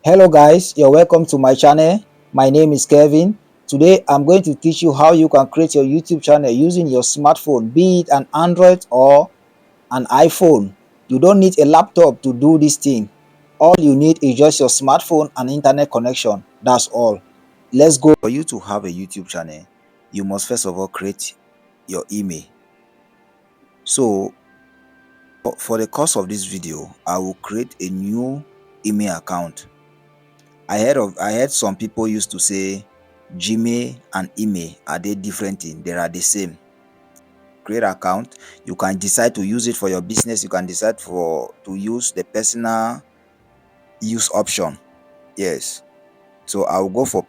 Hello guys, you're welcome to my channel. My name is Kelvin. Today I'm going to teach you how you can create your YouTube channel using your smartphone, be it an Android or an iPhone. You don't need a laptop to do this thing. All you need is just your smartphone and internet connection. That's all. Let's go. For you to have a YouTube channel, you must first of all create your email. So for the course of this video, I will create a new email account. I heard some people used to say Gmail and email, are they different things? They are the same. Create account. You can decide to use it for your business. You can decide to use the personal use option. Yes. So I will go for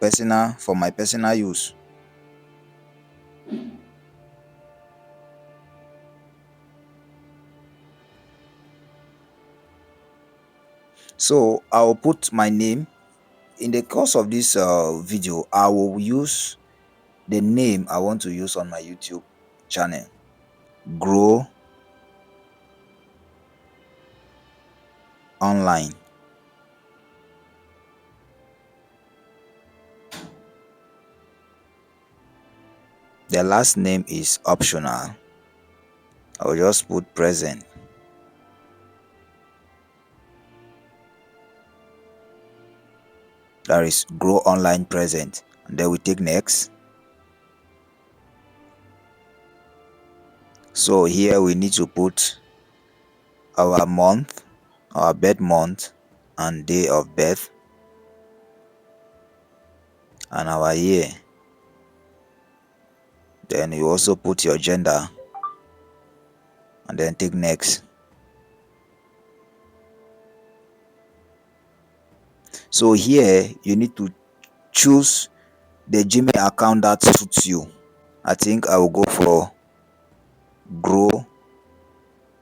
my personal use. So I will put my name. In the course of this video, I will use the name I want to use on my YouTube channel. Grow Online. The last name is optional. I will just put present. That is Grow Online Present. And then we take next. So here we need to put our month, our birth month and day of birth, and our year. Then you also put your gender and then take next. So here you need to choose the Gmail account that suits you. I think I will go for Grow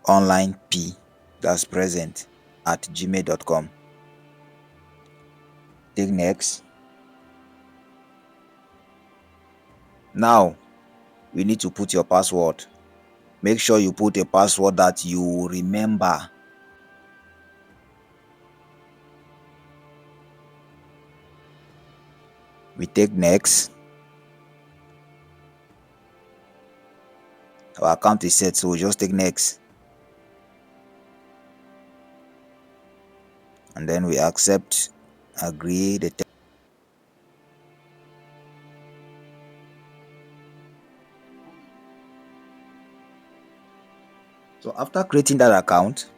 Online P, that's present, at gmail.com. Take next. Now you need to put your password. Make sure you put a password that you remember. We take next. Our account is set, so we just take next. And then we accept, agree the terms. So after creating that account,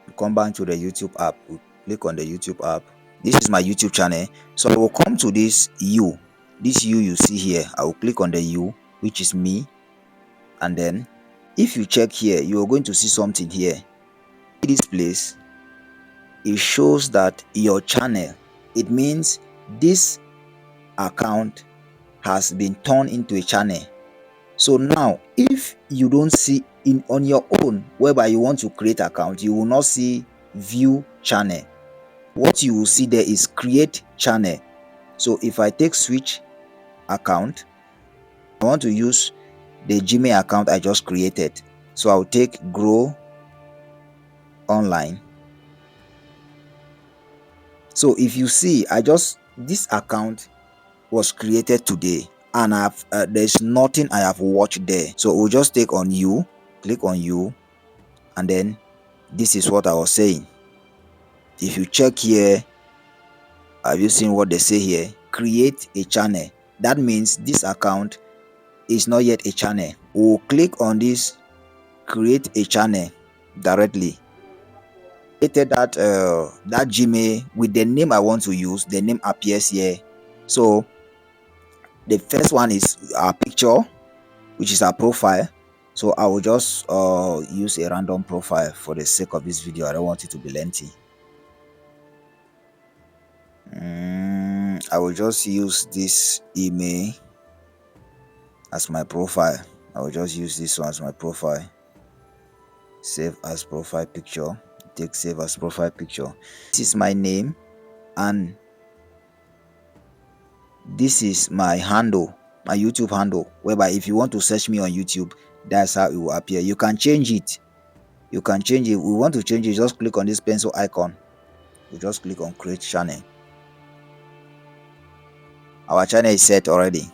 you come back to the YouTube app. We click on the YouTube app. This is my YouTube channel. So I will come to this U. This U you see here. I will click on the U, which is me. And then if you check here, you are going to see something here. In this place, it shows that your channel, it means this account has been turned into a channel. So now if you don't see on your own, whereby you want to create account, you will not see view channel. What you will see there is create channel. So if I take switch account, I want to use the Gmail account I just created. So I'll take Grow Online. So if you see, this account was created today, and there's nothing I have watched there. So we'll just take on you, click on you, and then this is what I was saying. If you check here, have you seen what they say here? Create a channel. That means this account is not yet a channel. We'll click on this, create a channel directly. Created that Gmail with the name I want to use. The name appears here. So the first one is our picture, which is our profile. So I will just use a random profile for the sake of this video. I don't want it to be lengthy. I will just use this email as my profile. I will just use this one as my profile. Save as profile picture. Take save as profile picture. This is my name, and this is my handle, my YouTube handle, whereby if you want to search me on YouTube, that's how it will appear. You can change it. We want to change it, just click on this pencil icon. We just click on create channel. Our channel is set already.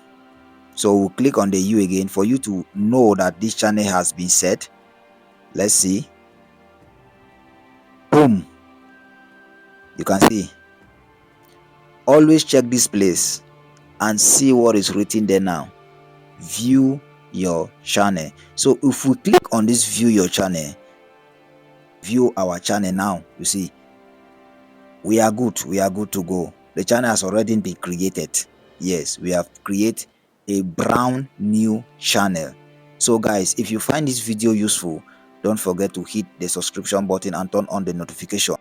So we'll click on the U again for you to know that this channel has been set. Let's see. Boom. You can see. Always check this place and see what is written there now. View your channel. So if we click on this view your channel, view our channel now, you see we are good to go. The channel has already been created. Yes, we have created a brand new channel. So guys, if you find this video useful, don't forget to hit the subscription button and turn on the notification.